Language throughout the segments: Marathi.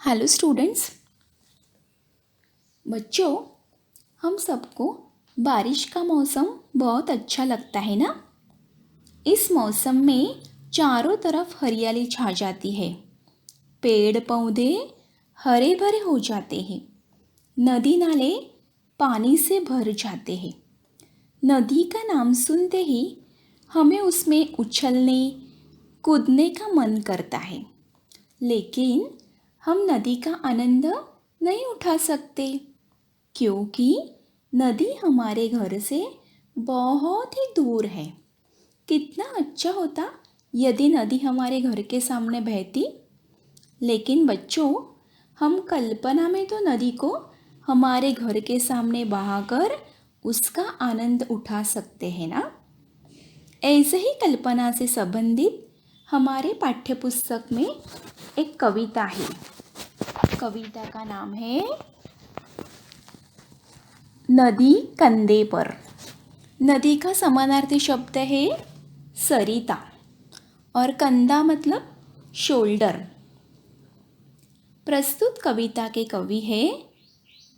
Hello students. बच्चों, हम सबको बारिश का मौसम बहुत अच्छा लगता है ना। इस मौसम में चारों तरफ हरियाली छा जाती है, पेड़ पौधे हरे भरे हो जाते हैं, नदी नाले पानी से भर जाते हैं। नदी का नाम सुनते ही हमें उसमें उछलने कूदने का मन करता है, लेकिन हम नदी का आनंद नहीं उठा सकते क्योंकि नदी हमारे घर से बहुत ही दूर है। कितना अच्छा होता यदि नदी हमारे घर के सामने बहती। लेकिन बच्चों, हम कल्पना में तो नदी को हमारे घर के सामने बहाकर उसका आनंद उठा सकते हैं ना। ऐसे ही कल्पना से संबंधित हमारे पाठ्यपुस्तक में एक कविता है। कविता का नाम है नदी कंधे पर। नदी का समानार्थी शब्द है सरिता और कंधा मतलब शोल्डर। प्रस्तुत कविता के कवि है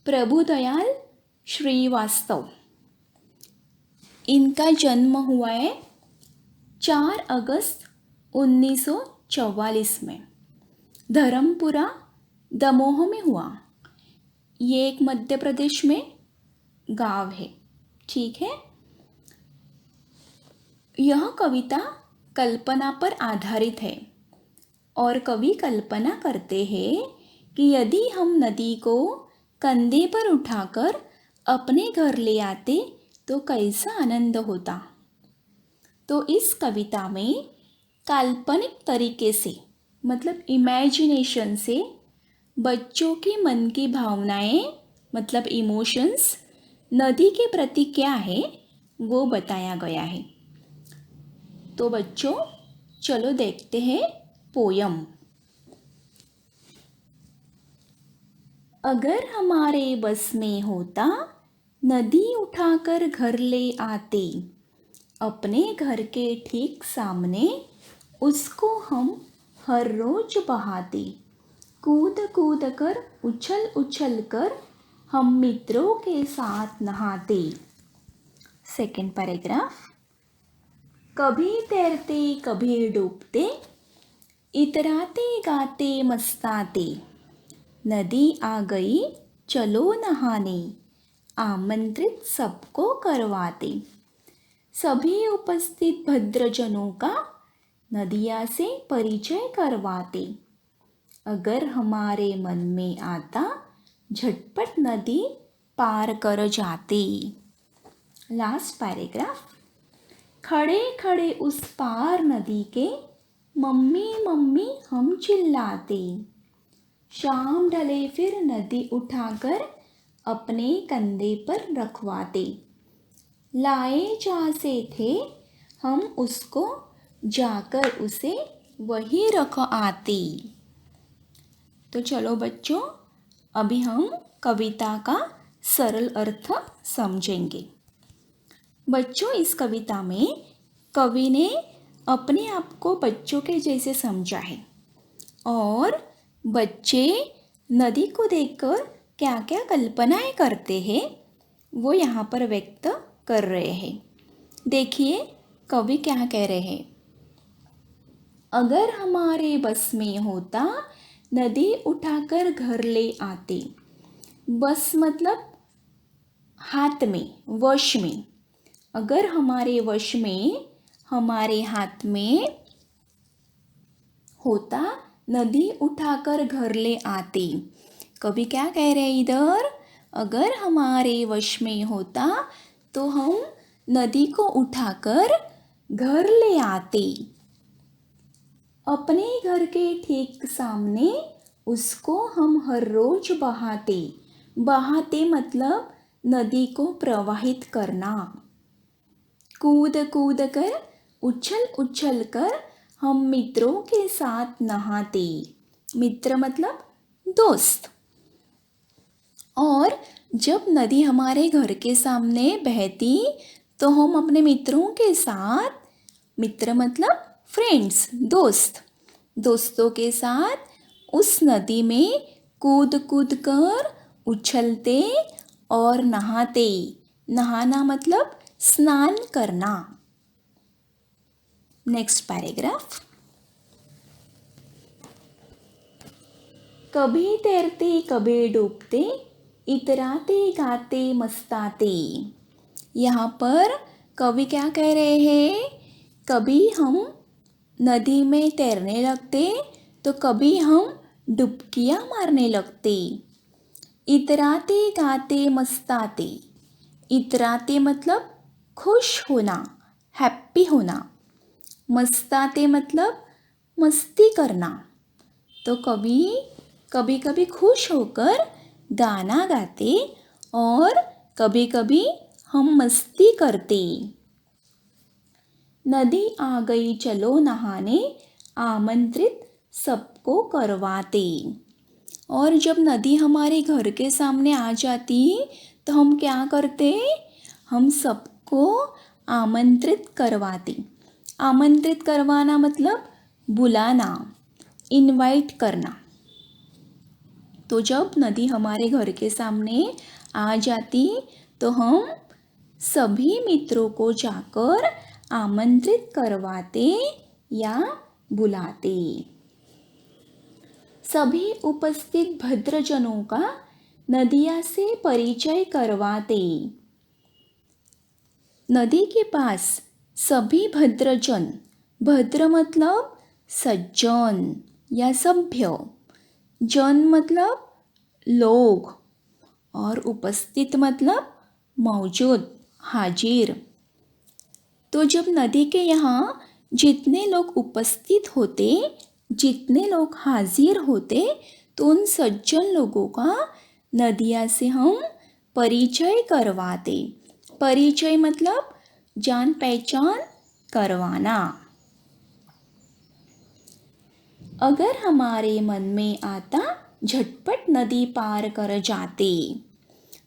प्रभुदयाल श्रीवास्तव। इनका जन्म हुआ है 4 अगस्त 1944 में धर्मपुरा दमोह में हुआ। ये एक मध्य प्रदेश में गांव है। ठीक है। यह कविता कल्पना पर आधारित है और कवि कल्पना करते हैं कि यदि हम नदी को कंधे पर उठाकर अपने घर ले आते तो कैसा आनंद होता। तो इस कविता में काल्पनिक तरीके से मतलब इमेजिनेशन से बच्चों के मन की भावनाएं मतलब इमोशंस नदी के प्रति क्या है वो बताया गया है। तो बच्चों, चलो देखते हैं पोयम। अगर हमारे बस में होता नदी उठाकर घर ले आते, अपने घर के ठीक सामने उसको हम हर रोज बहाते, कूद कूद कर उछल उछल कर हम मित्रों के साथ नहाते। Second paragraph. कभी तैरते कभी डूबते, इतराते गाते मस्ताते, नदी आ गई चलो नहाने, आमंत्रित सबको करवाते। सभी उपस्थित भद्रजनों का नदिया से परिचय करवाते। अगर हमारे मन में आता झटपट नदी पार कर जाते। Last paragraph. खड़े खड़े उस पार नदी के मम्मी मम्मी हम चिल्लाते, शाम ढले फिर नदी उठाकर अपने कंधे पर रखवाते। लाए जहाँ से थे हम उसको जाकर उसे वहीं रख आते। तो चलो बच्चों, अभी हम कविता का सरल अर्थ समझेंगे। बच्चों, इस कविता में कवि ने अपने आप को बच्चों के जैसे समझा है और बच्चे नदी को देखकर क्या क्या कल्पनाएं करते हैं वो यहाँ पर व्यक्त कर रहे हैं। देखिए कवि क्या कह रहे हैं। अगर हमारे बस में होता नदी उठाकर घर ले आते। बस मतलब हाथ में, वश में। अगर हमारे वश में, हमारे हाथ में होता नदी उठाकर घर ले आते। कवि क्या कह रहे हैं इधर। अगर हमारे वश में होता तो हम नदी को उठाकर घर ले आते। अपने घर के ठीक सामने उसको हम हर रोज बहाते। बहाते मतलब नदी को प्रवाहित करना। कूद कूद कर उछल उछल कर हम मित्रों के साथ नहाते। मित्र मतलब दोस्त। और जब नदी हमारे घर के सामने बहती तो हम अपने मित्रों के साथ, मित्र मतलब फ्रेंड्स, दोस्त, दोस्तों के साथ उस नदी में कूद कूद कर उछलते और नहाते। नहाना मतलब स्नान करना। Next paragraph. कभी तैरते कभी डूबते, इतराते गाते मस्ताते। यहाँ पर कवि क्या कह रहे हैं? कभी हम नदी में तैरने लगते तो कभी हम डुबकियाँ मारने लगते। इतराते गाते मस्ताते। इतराते मतलब खुश होना, हैप्पी होना। मस्ताते मतलब मस्ती करना। तो कभी कभी खुश होकर गाना गाते और कभी कभी हम मस्ती करते। नदी आ गई चलो नहाने, आमंत्रित सबको करवाते। और जब नदी हमारे घर के सामने आ जाती तो हम क्या करते? हम सबको आमंत्रित करवाते। आमंत्रित करवाना मतलब बुलाना, इनवाइट करना। तो जब नदी हमारे घर के सामने आ जाती तो हम सभी मित्रों को जाकर आमंत्रित करवाते या बुलाते। सभी उपस्थित भद्रजनों का नदिया से परिचय करवाते। नदी के पास सभी भद्रजन, भद्र मतलब सज्जन या सभ्य, जन मतलब लोग और उपस्थित मतलब मौजूद, हाजिर। तो जब नदी के यहाँ जितने लोग उपस्थित होते, जितने लोग हाजिर होते, तो उन सज्जन लोगों का नदिया से हम परिचय करवाते। परिचय मतलब जान पहचान करवाना। अगर हमारे मन में आता झटपट नदी पार कर जाते।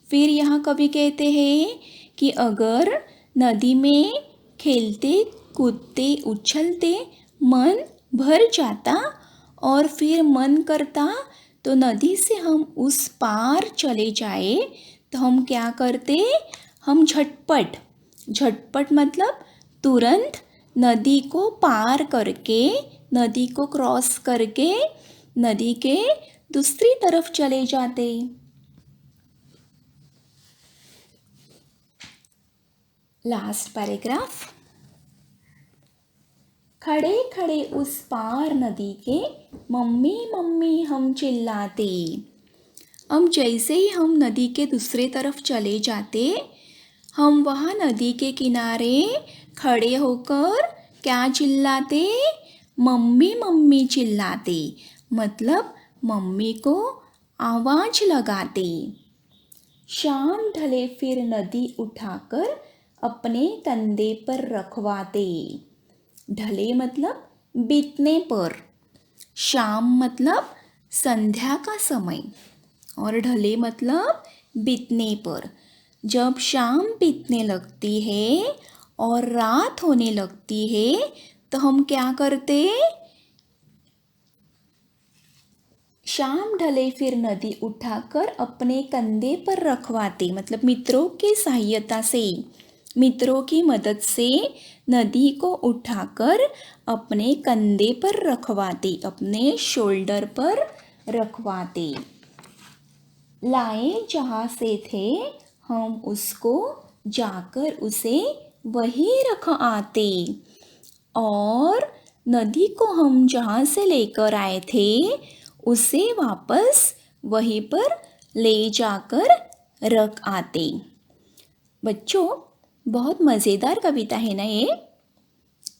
फिर यहाँ कवि कहते हैं कि अगर नदी में खेलते कूदते उछलते मन भर जाता और फिर मन करता तो नदी से हम उस पार चले जाए, तो हम क्या करते? हम झटपट, झटपट मतलब तुरंत नदी को पार करके, नदी को क्रॉस करके नदी के दूसरी तरफ चले जाते। Last paragraph. खड़े खड़े उस पार नदी के, मम्मी मम्मी हम चिल्लाते। अब जैसे ही हम नदी के दूसरे तरफ चले जाते, हम वहाँ नदी के किनारे खड़े होकर क्या चिल्लाते? मम्मी मम्मी चिल्लाते, मतलब मम्मी को आवाज़ लगाते। शाम ढले फिर नदी उठाकर अपने कंधे पर रखवाते। ढले मतलब बीतने पर, शाम मतलब संध्या का समय और ढले मतलब बीतने पर। जब शाम बीतने लगती है और रात होने लगती है तो हम क्या करते? शाम ढले फिर नदी उठाकर अपने कंधे पर रखवाते, मतलब मित्रों की सहायता से, मित्रों की मदद से नदी को उठाकर अपने कंधे पर रखवाते, अपने शोल्डर पर रखवाते। लाए जहाँ से थे हम उसको जाकर उसे वहीं रख आते। और नदी को हम जहाँ से लेकर आए थे उसे वापस वहीं पर ले जाकर रख आते। बच्चों, बहुत मज़ेदार कविता है ना ये।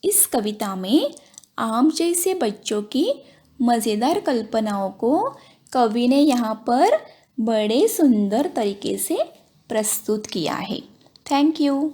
इस कविता में आम जैसे बच्चों की मज़ेदार कल्पनाओं को कवि ने यहाँ पर बड़े सुंदर तरीके से प्रस्तुत किया है। Thank you.